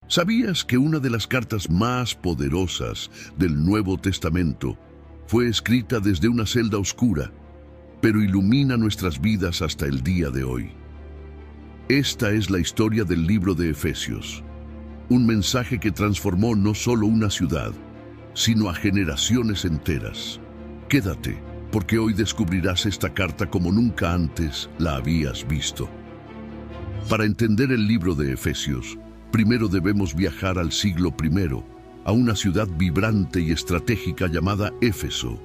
¿Sabías que una de las cartas más poderosas del Nuevo Testamento fue escrita desde una celda oscura, pero ilumina nuestras vidas hasta el día de hoy? Esta es la historia del libro de Efesios, un mensaje que transformó no solo una ciudad, sino a generaciones enteras. Quédate, porque hoy descubrirás esta carta como nunca antes la habías visto. Para entender el libro de Efesios, primero debemos viajar al siglo I, a una ciudad vibrante y estratégica llamada Éfeso.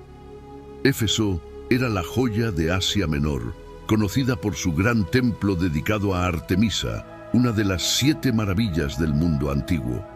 Éfeso era la joya de Asia Menor, conocida por su gran templo dedicado a Artemisa, una de las 7 maravillas del mundo antiguo.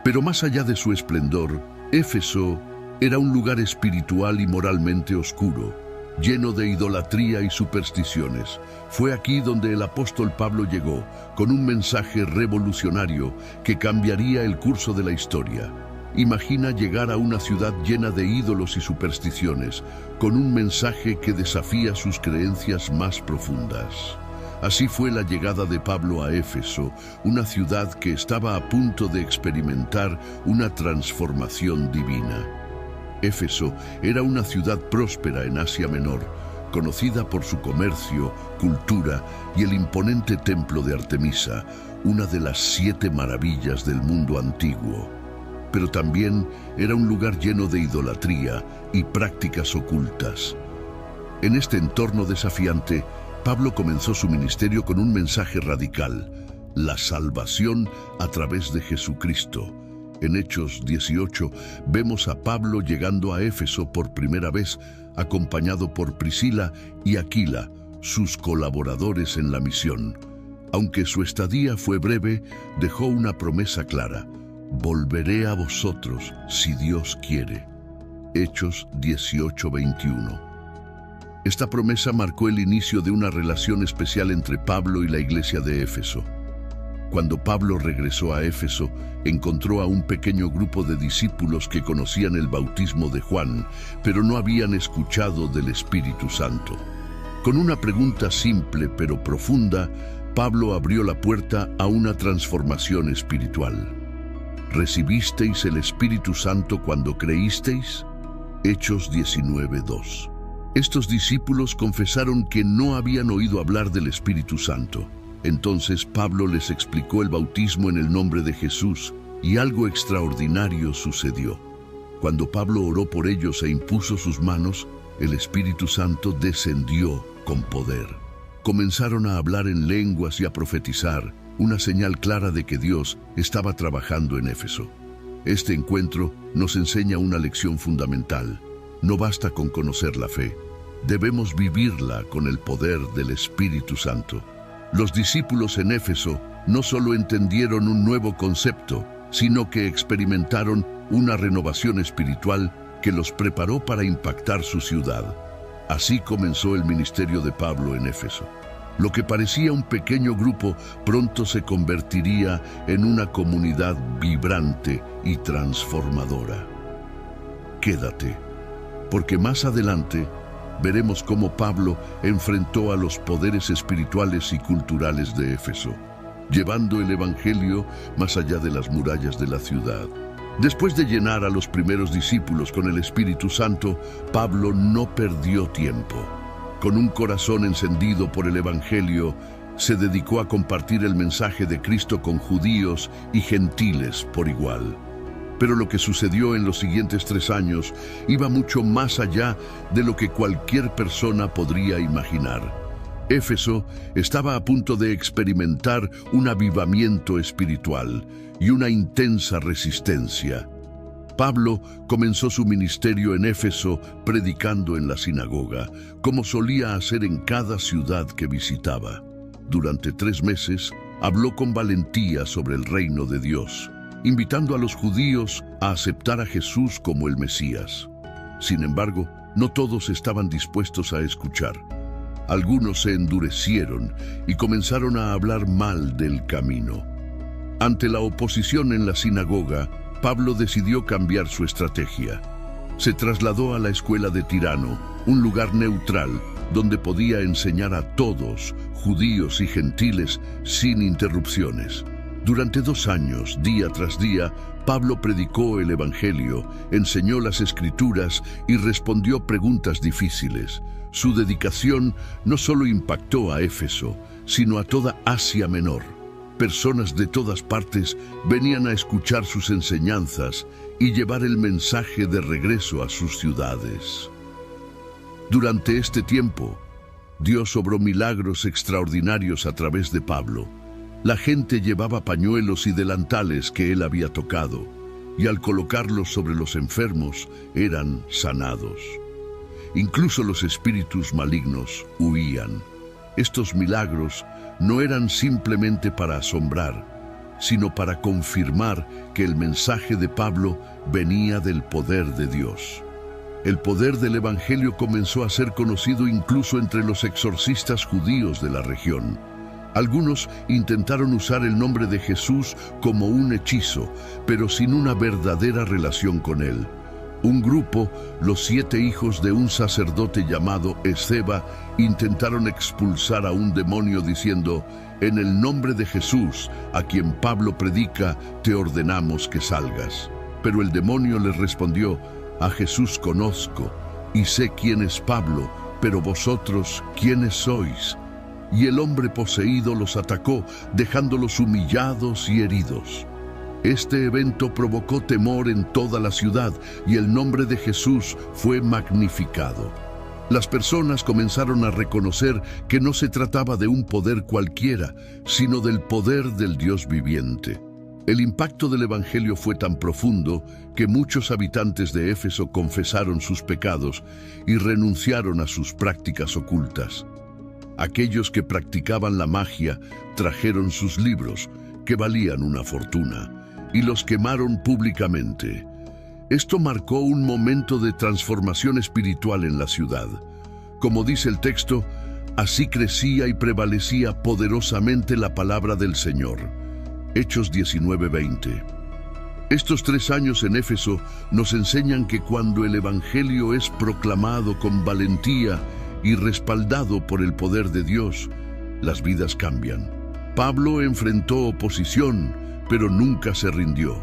Pero más allá de su esplendor, Éfeso era un lugar espiritual y moralmente oscuro, lleno de idolatría y supersticiones. Fue aquí donde el apóstol Pablo llegó, con un mensaje revolucionario que cambiaría el curso de la historia. Imagina llegar a una ciudad llena de ídolos y supersticiones, con un mensaje que desafía sus creencias más profundas. Así fue la llegada de Pablo a Éfeso, una ciudad que estaba a punto de experimentar una transformación divina. Éfeso era una ciudad próspera en Asia Menor, conocida por su comercio, cultura y el imponente templo de Artemisa, una de las 7 maravillas del mundo antiguo. Pero también era un lugar lleno de idolatría y prácticas ocultas. En este entorno desafiante, Pablo comenzó su ministerio con un mensaje radical: la salvación a través de Jesucristo. En Hechos 18 vemos a Pablo llegando a Éfeso por primera vez, acompañado por Priscila y Aquila, sus colaboradores en la misión. Aunque su estadía fue breve, dejó una promesa clara: volveré a vosotros si Dios quiere. Hechos 18:21. Esta promesa marcó el inicio de una relación especial entre Pablo y la iglesia de Éfeso. Cuando Pablo regresó a Éfeso, encontró a un pequeño grupo de discípulos que conocían el bautismo de Juan, pero no habían escuchado del Espíritu Santo. Con una pregunta simple pero profunda, Pablo abrió la puerta a una transformación espiritual. ¿Recibisteis el Espíritu Santo cuando creísteis? Hechos 19:2. Estos discípulos confesaron que no habían oído hablar del Espíritu Santo. Entonces Pablo les explicó el bautismo en el nombre de Jesús, y algo extraordinario sucedió. Cuando Pablo oró por ellos e impuso sus manos, el Espíritu Santo descendió con poder. Comenzaron a hablar en lenguas y a profetizar, una señal clara de que Dios estaba trabajando en Éfeso. Este encuentro nos enseña una lección fundamental. No basta con conocer la fe, debemos vivirla con el poder del Espíritu Santo. Los discípulos en Éfeso no solo entendieron un nuevo concepto, sino que experimentaron una renovación espiritual que los preparó para impactar su ciudad. Así comenzó el ministerio de Pablo en Éfeso. Lo que parecía un pequeño grupo pronto se convertiría en una comunidad vibrante y transformadora. Quédate, porque más adelante veremos cómo Pablo enfrentó a los poderes espirituales y culturales de Éfeso, llevando el Evangelio más allá de las murallas de la ciudad. Después de llenar a los primeros discípulos con el Espíritu Santo, Pablo no perdió tiempo. Con un corazón encendido por el Evangelio, se dedicó a compartir el mensaje de Cristo con judíos y gentiles por igual. Pero lo que sucedió en los siguientes 3 años iba mucho más allá de lo que cualquier persona podría imaginar. Éfeso estaba a punto de experimentar un avivamiento espiritual y una intensa resistencia. Pablo comenzó su ministerio en Éfeso predicando en la sinagoga, como solía hacer en cada ciudad que visitaba. Durante 3 meses, habló con valentía sobre el reino de Dios, invitando a los judíos a aceptar a Jesús como el Mesías. Sin embargo, no todos estaban dispuestos a escuchar. Algunos se endurecieron y comenzaron a hablar mal del camino. Ante la oposición en la sinagoga, Pablo decidió cambiar su estrategia. Se trasladó a la escuela de Tirano, un lugar neutral donde podía enseñar a todos, judíos y gentiles, sin interrupciones. Durante 2 años, día tras día, Pablo predicó el Evangelio, enseñó las Escrituras y respondió preguntas difíciles. Su dedicación no solo impactó a Éfeso, sino a toda Asia Menor. Personas de todas partes venían a escuchar sus enseñanzas y llevar el mensaje de regreso a sus ciudades. Durante este tiempo, Dios obró milagros extraordinarios a través de Pablo. La gente llevaba pañuelos y delantales que él había tocado, y al colocarlos sobre los enfermos eran sanados. Incluso los espíritus malignos huían. Estos milagros no eran simplemente para asombrar, sino para confirmar que el mensaje de Pablo venía del poder de Dios. El poder del Evangelio comenzó a ser conocido incluso entre los exorcistas judíos de la región. Algunos intentaron usar el nombre de Jesús como un hechizo, pero sin una verdadera relación con él. Un grupo, los 7 hijos de un sacerdote llamado Esceva, intentaron expulsar a un demonio diciendo: «En el nombre de Jesús, a quien Pablo predica, te ordenamos que salgas». Pero el demonio les respondió: «A Jesús conozco, y sé quién es Pablo, pero vosotros, ¿quiénes sois?». Y el hombre poseído los atacó, dejándolos humillados y heridos. Este evento provocó temor en toda la ciudad y el nombre de Jesús fue magnificado. Las personas comenzaron a reconocer que no se trataba de un poder cualquiera, sino del poder del Dios viviente. El impacto del Evangelio fue tan profundo que muchos habitantes de Éfeso confesaron sus pecados y renunciaron a sus prácticas ocultas. Aquellos que practicaban la magia trajeron sus libros, que valían una fortuna, y los quemaron públicamente. Esto marcó un momento de transformación espiritual en la ciudad. Como dice el texto, así crecía y prevalecía poderosamente la palabra del Señor. Hechos 19:20. Estos 3 años en Éfeso nos enseñan que cuando el Evangelio es proclamado con valentía y respaldado por el poder de Dios, las vidas cambian. Pablo enfrentó oposición, pero nunca se rindió.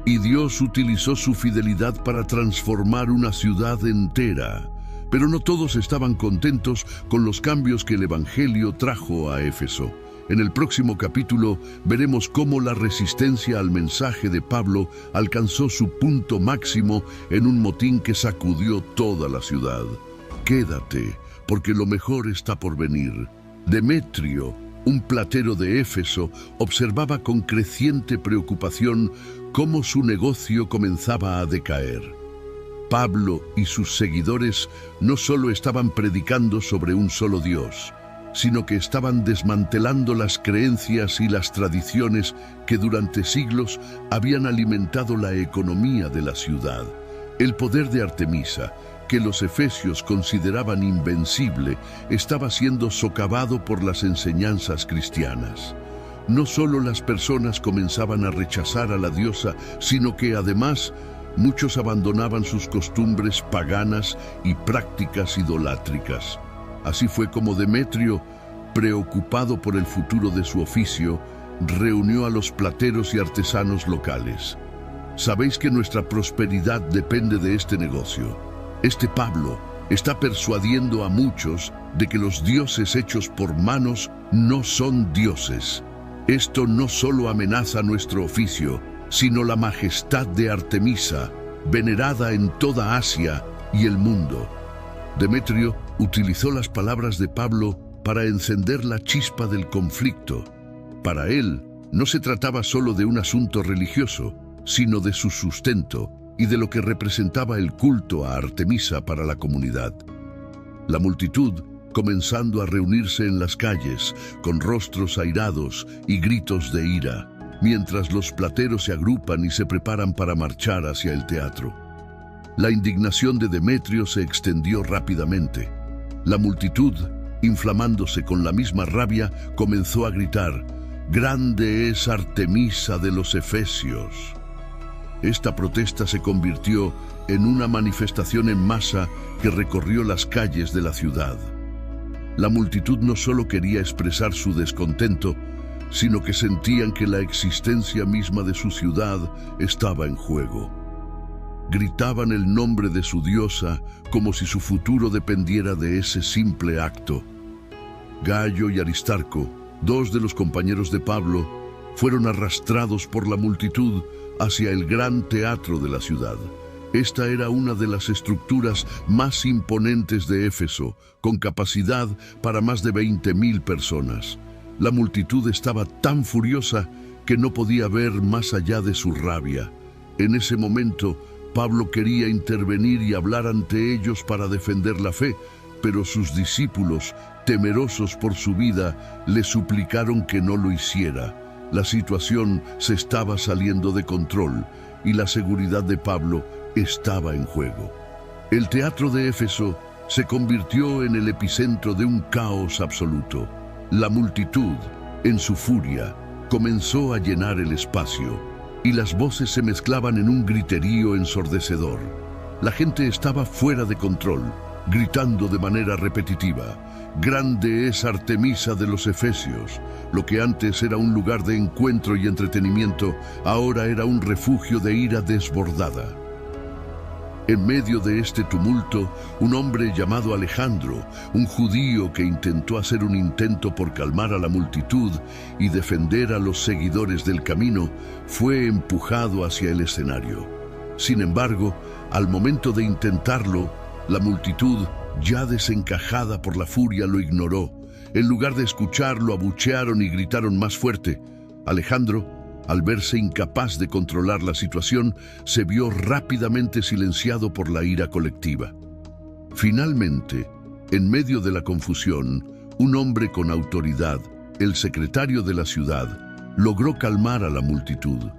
Y Dios utilizó su fidelidad para transformar una ciudad entera. Pero no todos estaban contentos con los cambios que el Evangelio trajo a Éfeso. En el próximo capítulo veremos cómo la resistencia al mensaje de Pablo alcanzó su punto máximo en un motín que sacudió toda la ciudad. Quédate, porque lo mejor está por venir. Demetrio, un platero de Éfeso, observaba con creciente preocupación cómo su negocio comenzaba a decaer. Pablo y sus seguidores no solo estaban predicando sobre un solo Dios, sino que estaban desmantelando las creencias y las tradiciones que durante siglos habían alimentado la economía de la ciudad. El poder de Artemisa, que los efesios consideraban invencible, estaba siendo socavado por las enseñanzas cristianas. No solo las personas comenzaban a rechazar a la diosa, sino que además muchos abandonaban sus costumbres paganas y prácticas idolátricas. Así fue como Demetrio, preocupado por el futuro de su oficio, reunió a los plateros y artesanos locales. Sabéis que nuestra prosperidad depende de este negocio. Este Pablo está persuadiendo a muchos de que los dioses hechos por manos no son dioses. Esto no solo amenaza nuestro oficio, sino la majestad de Artemisa, venerada en toda Asia y el mundo. Demetrio utilizó las palabras de Pablo para encender la chispa del conflicto. Para él, no se trataba solo de un asunto religioso, sino de su sustento y de lo que representaba el culto a Artemisa para la comunidad. La multitud, comenzando a reunirse en las calles, con rostros airados y gritos de ira, mientras los plateros se agrupan y se preparan para marchar hacia el teatro. La indignación de Demetrio se extendió rápidamente. La multitud, inflamándose con la misma rabia, comenzó a gritar: «¡Grande es Artemisa de los Efesios!». Esta protesta se convirtió en una manifestación en masa que recorrió las calles de la ciudad. La multitud no solo quería expresar su descontento, sino que sentían que la existencia misma de su ciudad estaba en juego. Gritaban el nombre de su diosa como si su futuro dependiera de ese simple acto. Gayo y Aristarco, dos de los compañeros de Pablo, fueron arrastrados por la multitud hacia el gran teatro de la ciudad. Esta era una de las estructuras más imponentes de Éfeso, con capacidad para más de 20.000 personas. La multitud estaba tan furiosa que no podía ver más allá de su rabia. En ese momento, Pablo quería intervenir y hablar ante ellos para defender la fe, pero sus discípulos, temerosos por su vida, le suplicaron que no lo hiciera. La situación se estaba saliendo de control y la seguridad de Pablo estaba en juego. El teatro de Éfeso se convirtió en el epicentro de un caos absoluto. La multitud, en su furia, comenzó a llenar el espacio y las voces se mezclaban en un griterío ensordecedor. La gente estaba fuera de control, gritando de manera repetitiva: «Grande es Artemisa de los Efesios». Lo que antes era un lugar de encuentro y entretenimiento, ahora era un refugio de ira desbordada. En medio de este tumulto, un hombre llamado Alejandro, un judío que intentó hacer un intento por calmar a la multitud y defender a los seguidores del camino, fue empujado hacia el escenario. Sin embargo, al momento de intentarlo, la multitud, ya desencajada por la furia, lo ignoró. En lugar de escucharlo, abuchearon y gritaron más fuerte. Alejandro, al verse incapaz de controlar la situación, se vio rápidamente silenciado por la ira colectiva. Finalmente, en medio de la confusión, un hombre con autoridad, el secretario de la ciudad, logró calmar a la multitud.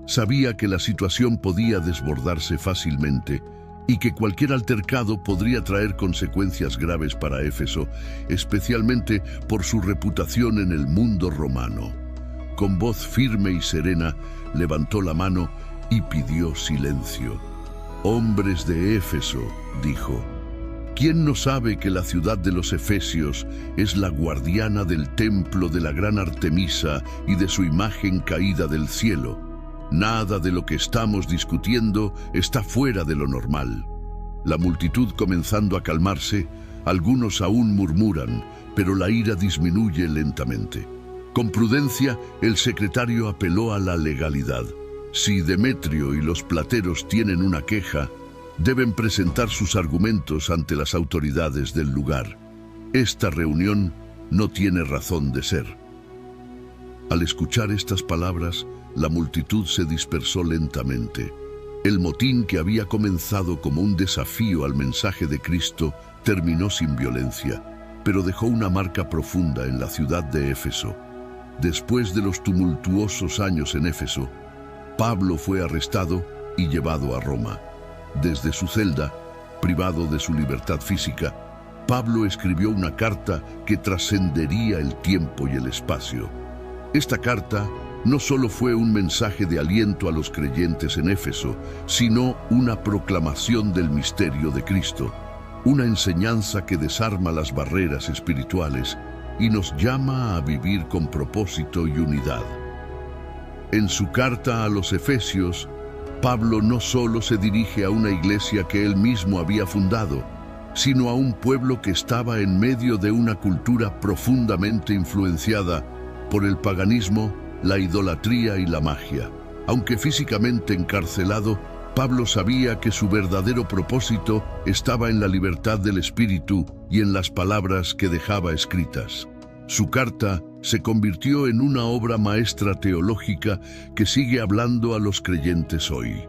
Sabía que la situación podía desbordarse fácilmente y que cualquier altercado podría traer consecuencias graves para Éfeso, especialmente por su reputación en el mundo romano. Con voz firme y serena, levantó la mano y pidió silencio. «Hombres de Éfeso», dijo, «¿quién no sabe que la ciudad de los Efesios es la guardiana del templo de la gran Artemisa y de su imagen caída del cielo? Nada de lo que estamos discutiendo está fuera de lo normal». La multitud comenzando a calmarse, algunos aún murmuran, pero la ira disminuye lentamente. Con prudencia, el secretario apeló a la legalidad. Si Demetrio y los plateros tienen una queja, deben presentar sus argumentos ante las autoridades del lugar. Esta reunión no tiene razón de ser. Al escuchar estas palabras, la multitud se dispersó lentamente. El motín, que había comenzado como un desafío al mensaje de Cristo, terminó sin violencia, pero dejó una marca profunda en la ciudad de Éfeso. Después de los tumultuosos años en Éfeso, Pablo fue arrestado y llevado a Roma. Desde su celda, privado de su libertad física, Pablo escribió una carta que trascendería el tiempo y el espacio. Esta carta no solo fue un mensaje de aliento a los creyentes en Éfeso, sino una proclamación del misterio de Cristo, una enseñanza que desarma las barreras espirituales y nos llama a vivir con propósito y unidad. En su carta a los Efesios, Pablo no solo se dirige a una iglesia que él mismo había fundado, sino a un pueblo que estaba en medio de una cultura profundamente influenciada por el paganismo, la idolatría y la magia. Aunque físicamente encarcelado, Pablo sabía que su verdadero propósito estaba en la libertad del espíritu y en las palabras que dejaba escritas. Su carta se convirtió en una obra maestra teológica que sigue hablando a los creyentes hoy.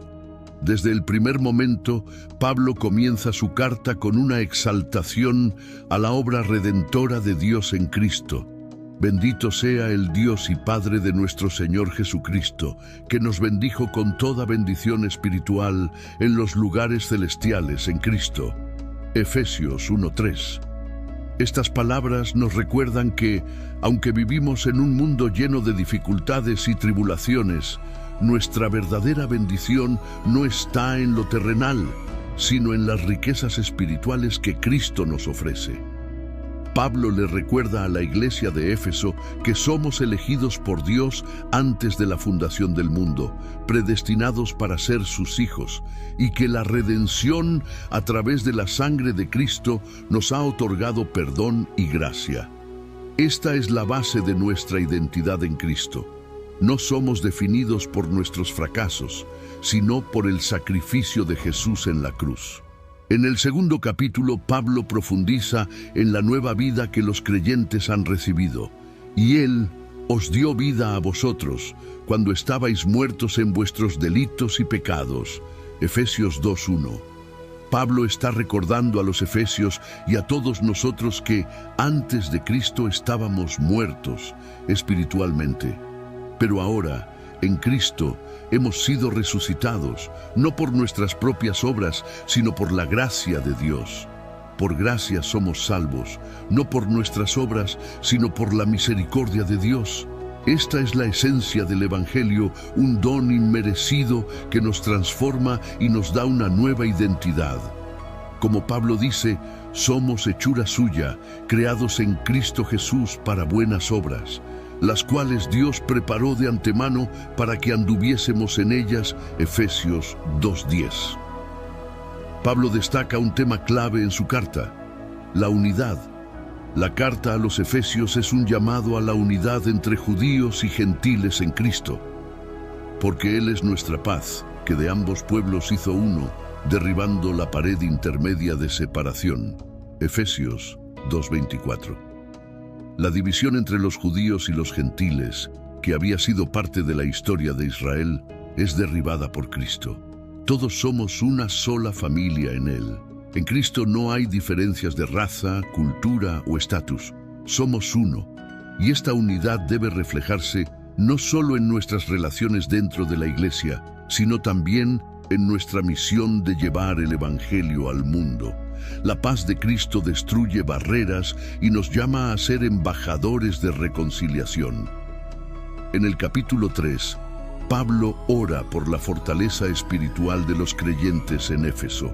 Desde el primer momento, Pablo comienza su carta con una exaltación a la obra redentora de Dios en Cristo. Bendito sea el Dios y Padre de nuestro Señor Jesucristo, que nos bendijo con toda bendición espiritual en los lugares celestiales en Cristo. Efesios 1:3. Estas palabras nos recuerdan que, aunque vivimos en un mundo lleno de dificultades y tribulaciones, nuestra verdadera bendición no está en lo terrenal, sino en las riquezas espirituales que Cristo nos ofrece. Pablo le recuerda a la iglesia de Éfeso que somos elegidos por Dios antes de la fundación del mundo, predestinados para ser sus hijos, y que la redención a través de la sangre de Cristo nos ha otorgado perdón y gracia. Esta es la base de nuestra identidad en Cristo. No somos definidos por nuestros fracasos, sino por el sacrificio de Jesús en la cruz. En el segundo capítulo, Pablo profundiza en la nueva vida que los creyentes han recibido. Y Él os dio vida a vosotros, cuando estabais muertos en vuestros delitos y pecados. Efesios 2:1. Pablo está recordando a los efesios y a todos nosotros que antes de Cristo estábamos muertos espiritualmente. Pero ahora, en Cristo, hemos sido resucitados, no por nuestras propias obras, sino por la gracia de Dios. Por gracia somos salvos, no por nuestras obras, sino por la misericordia de Dios. Esta es la esencia del Evangelio, un don inmerecido que nos transforma y nos da una nueva identidad. Como Pablo dice, somos hechura suya, creados en Cristo Jesús para buenas obras, las cuales Dios preparó de antemano para que anduviésemos en ellas. Efesios 2:10. Pablo destaca un tema clave en su carta: la unidad. La carta a los Efesios es un llamado a la unidad entre judíos y gentiles en Cristo, porque Él es nuestra paz, que de ambos pueblos hizo uno, derribando la pared intermedia de separación. Efesios 2:24. La división entre los judíos y los gentiles, que había sido parte de la historia de Israel, es derribada por Cristo. Todos somos una sola familia en Él. En Cristo no hay diferencias de raza, cultura o estatus. Somos uno, y esta unidad debe reflejarse no solo en nuestras relaciones dentro de la iglesia, sino también en nuestra misión de llevar el Evangelio al mundo. La paz de Cristo destruye barreras y nos llama a ser embajadores de reconciliación. En el capítulo 3, Pablo ora por la fortaleza espiritual de los creyentes en Éfeso.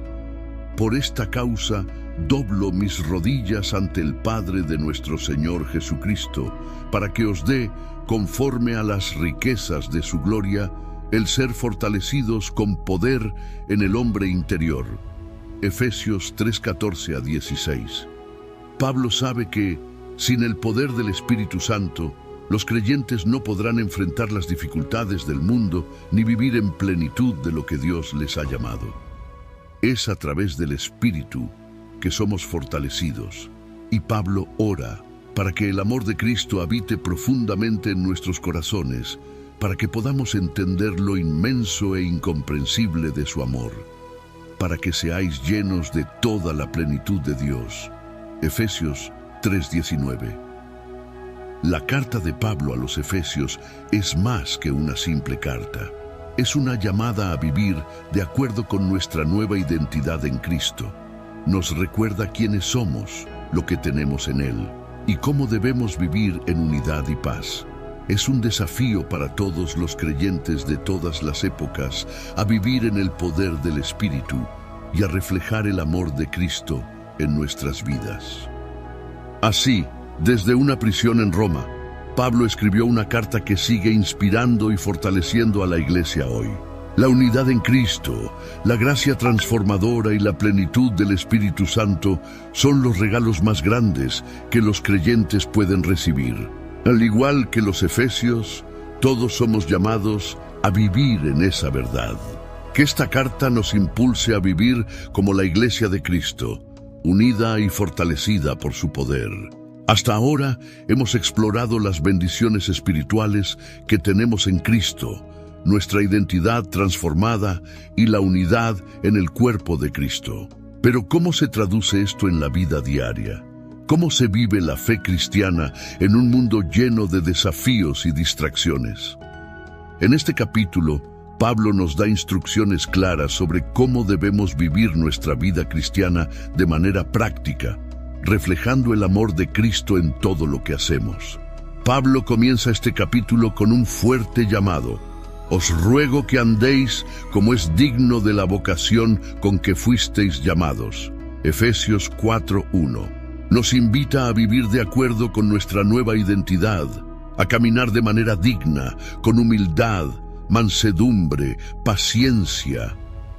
Por esta causa, doblo mis rodillas ante el Padre de nuestro Señor Jesucristo, para que os dé, conforme a las riquezas de su gloria, el ser fortalecidos con poder en el hombre interior. Efesios 3:14-16. Pablo sabe que, sin el poder del Espíritu Santo, los creyentes no podrán enfrentar las dificultades del mundo ni vivir en plenitud de lo que Dios les ha llamado. Es a través del Espíritu que somos fortalecidos, y Pablo ora para que el amor de Cristo habite profundamente en nuestros corazones, para que podamos entender lo inmenso e incomprensible de su amor, para que seáis llenos de toda la plenitud de Dios. Efesios 3:19. La carta de Pablo a los Efesios es más que una simple carta. Es una llamada a vivir de acuerdo con nuestra nueva identidad en Cristo. Nos recuerda quiénes somos, lo que tenemos en Él, y cómo debemos vivir en unidad y paz. Es un desafío para todos los creyentes de todas las épocas a vivir en el poder del Espíritu y a reflejar el amor de Cristo en nuestras vidas. Así, desde una prisión en Roma, Pablo escribió una carta que sigue inspirando y fortaleciendo a la iglesia hoy. La unidad en Cristo, la gracia transformadora y la plenitud del Espíritu Santo son los regalos más grandes que los creyentes pueden recibir. Al igual que los efesios, todos somos llamados a vivir en esa verdad. Que esta carta nos impulse a vivir como la iglesia de Cristo, unida y fortalecida por su poder. Hasta ahora hemos explorado las bendiciones espirituales que tenemos en Cristo, nuestra identidad transformada y la unidad en el cuerpo de Cristo. Pero ¿cómo se traduce esto en la vida diaria? ¿Cómo se vive la fe cristiana en un mundo lleno de desafíos y distracciones? En este capítulo, Pablo nos da instrucciones claras sobre cómo debemos vivir nuestra vida cristiana de manera práctica, reflejando el amor de Cristo en todo lo que hacemos. Pablo comienza este capítulo con un fuerte llamado: os ruego que andéis como es digno de la vocación con que fuisteis llamados. Efesios 4:1. Nos invita a vivir de acuerdo con nuestra nueva identidad, a caminar de manera digna, con humildad, mansedumbre, paciencia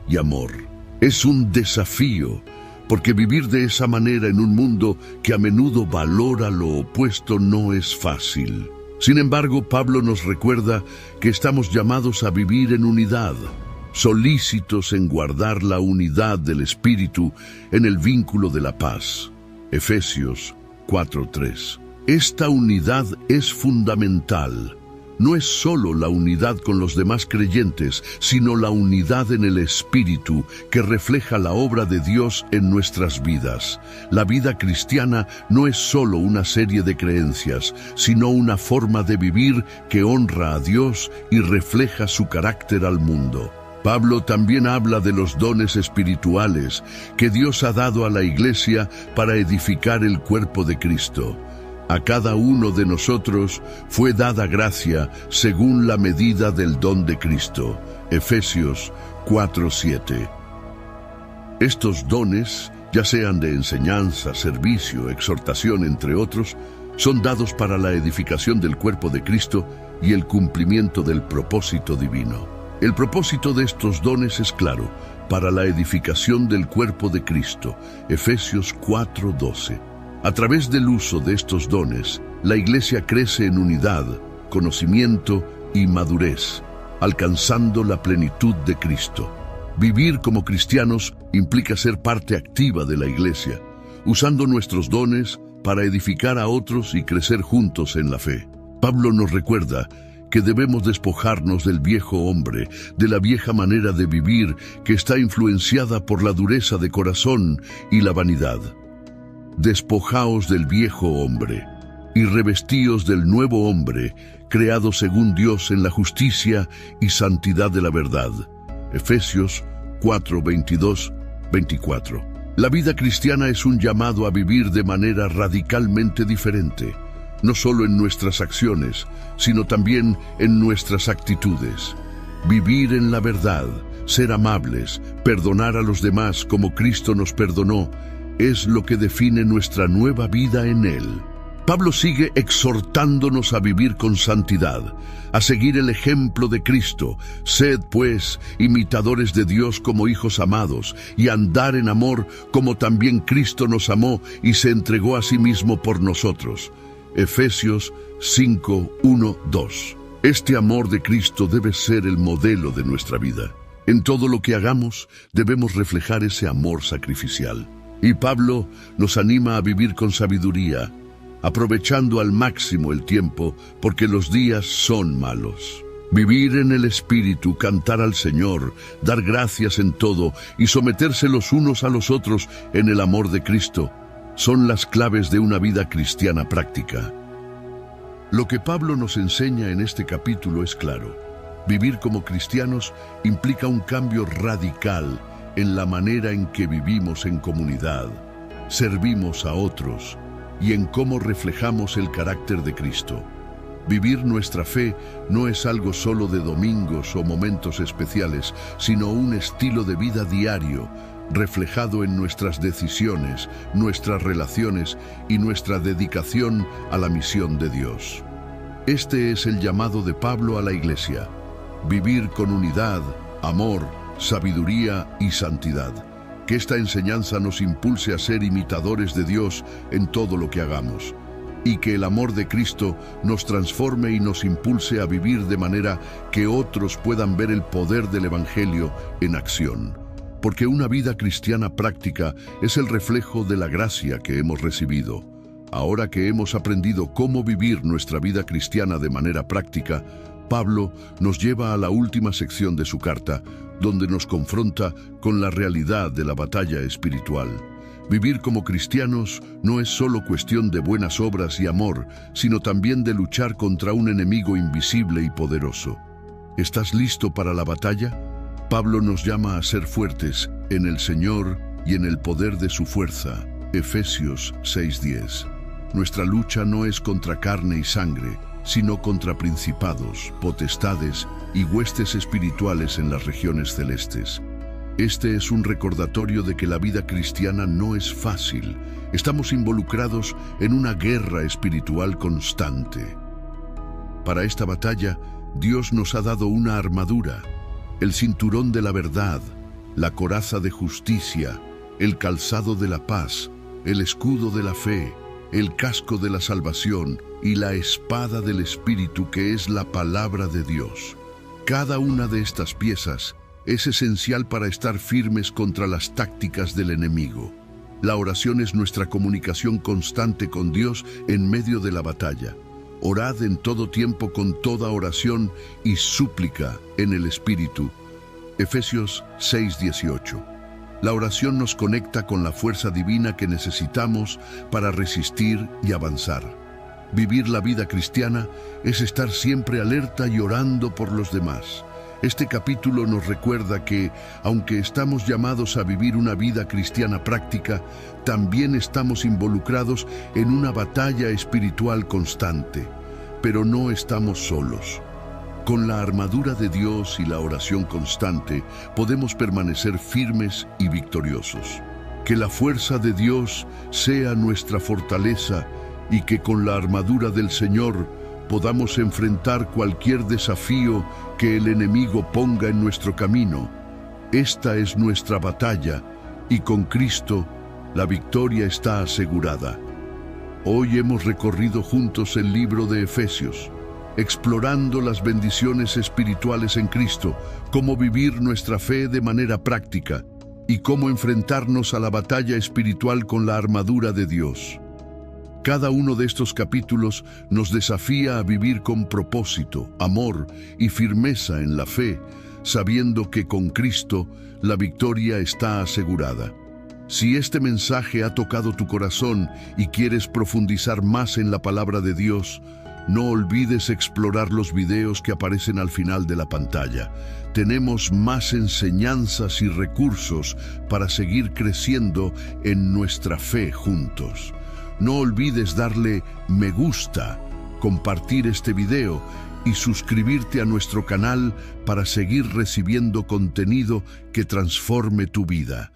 y amor. Es un desafío, porque vivir de esa manera en un mundo que a menudo valora lo opuesto no es fácil. Sin embargo, Pablo nos recuerda que estamos llamados a vivir en unidad, solícitos en guardar la unidad del Espíritu en el vínculo de la paz. Efesios 4:3. Esta unidad es fundamental. No es solo la unidad con los demás creyentes, sino la unidad en el Espíritu que refleja la obra de Dios en nuestras vidas. La vida cristiana no es solo una serie de creencias, sino una forma de vivir que honra a Dios y refleja su carácter al mundo. Pablo también habla de los dones espirituales que Dios ha dado a la Iglesia para edificar el cuerpo de Cristo. A cada uno de nosotros fue dada gracia según la medida del don de Cristo. Efesios 4:7. Estos dones, ya sean de enseñanza, servicio, exhortación, entre otros, son dados para la edificación del cuerpo de Cristo y el cumplimiento del propósito divino. El propósito de estos dones es claro: para la edificación del cuerpo de Cristo. Efesios 4:12. A través del uso de estos dones, la Iglesia crece en unidad, conocimiento y madurez, alcanzando la plenitud de Cristo. Vivir como cristianos implica ser parte activa de la Iglesia, usando nuestros dones para edificar a otros y crecer juntos en la fe. Pablo nos recuerda que debemos despojarnos del viejo hombre, de la vieja manera de vivir que está influenciada por la dureza de corazón y la vanidad. Despojaos del viejo hombre y revestíos del nuevo hombre, creado según Dios en la justicia y santidad de la verdad. Efesios 4:22-24. La vida cristiana es un llamado a vivir de manera radicalmente diferente, no solo en nuestras acciones, sino también en nuestras actitudes. Vivir en la verdad, ser amables, perdonar a los demás como Cristo nos perdonó, es lo que define nuestra nueva vida en Él. Pablo sigue exhortándonos a vivir con santidad, a seguir el ejemplo de Cristo. Sed, pues, imitadores de Dios como hijos amados, y andar en amor como también Cristo nos amó y se entregó a sí mismo por nosotros. Efesios 5:1-2. Este amor de Cristo debe ser el modelo de nuestra vida. En todo lo que hagamos, debemos reflejar ese amor sacrificial. Y Pablo nos anima a vivir con sabiduría, aprovechando al máximo el tiempo, porque los días son malos. Vivir en el Espíritu, cantar al Señor, dar gracias en todo y someterse los unos a los otros en el amor de Cristo, son las claves de una vida cristiana práctica. Lo que Pablo nos enseña en este capítulo es claro. Vivir como cristianos implica un cambio radical en la manera en que vivimos en comunidad, servimos a otros y en cómo reflejamos el carácter de Cristo. Vivir nuestra fe no es algo solo de domingos o momentos especiales, sino un estilo de vida diario, reflejado en nuestras decisiones, nuestras relaciones y nuestra dedicación a la misión de Dios. Este es el llamado de Pablo a la Iglesia: vivir con unidad, amor, sabiduría y santidad. Que esta enseñanza nos impulse a ser imitadores de Dios en todo lo que hagamos, y que el amor de Cristo nos transforme y nos impulse a vivir de manera que otros puedan ver el poder del Evangelio en acción. Porque una vida cristiana práctica es el reflejo de la gracia que hemos recibido. Ahora que hemos aprendido cómo vivir nuestra vida cristiana de manera práctica, Pablo nos lleva a la última sección de su carta, donde nos confronta con la realidad de la batalla espiritual. Vivir como cristianos no es solo cuestión de buenas obras y amor, sino también de luchar contra un enemigo invisible y poderoso. ¿Estás listo para la batalla? Pablo nos llama a ser fuertes en el Señor y en el poder de su fuerza. Efesios 6:10. Nuestra lucha no es contra carne y sangre, sino contra principados, potestades y huestes espirituales en las regiones celestes. Este es un recordatorio de que la vida cristiana no es fácil. Estamos involucrados en una guerra espiritual constante. Para esta batalla, Dios nos ha dado una armadura, el cinturón de la verdad, la coraza de justicia, el calzado de la paz, el escudo de la fe, el casco de la salvación y la espada del Espíritu, que es la palabra de Dios. Cada una de estas piezas es esencial para estar firmes contra las tácticas del enemigo. La oración es nuestra comunicación constante con Dios en medio de la batalla. Orad en todo tiempo con toda oración y súplica en el Espíritu. Efesios 6:18. La oración nos conecta con la fuerza divina que necesitamos para resistir y avanzar. Vivir la vida cristiana es estar siempre alerta y orando por los demás. Este capítulo nos recuerda que, aunque estamos llamados a vivir una vida cristiana práctica, también estamos involucrados en una batalla espiritual constante. Pero no estamos solos. Con la armadura de Dios y la oración constante, podemos permanecer firmes y victoriosos. Que la fuerza de Dios sea nuestra fortaleza y que con la armadura del Señor podamos enfrentar cualquier desafío que el enemigo ponga en nuestro camino. Esta es nuestra batalla y con Cristo la victoria está asegurada. Hoy hemos recorrido juntos el libro de Efesios, explorando las bendiciones espirituales en Cristo, cómo vivir nuestra fe de manera práctica y cómo enfrentarnos a la batalla espiritual con la armadura de Dios. Cada uno de estos capítulos nos desafía a vivir con propósito, amor y firmeza en la fe, sabiendo que con Cristo la victoria está asegurada. Si este mensaje ha tocado tu corazón y quieres profundizar más en la palabra de Dios, no olvides explorar los videos que aparecen al final de la pantalla. Tenemos más enseñanzas y recursos para seguir creciendo en nuestra fe juntos. No olvides darle me gusta, compartir este video y suscribirte a nuestro canal para seguir recibiendo contenido que transforme tu vida.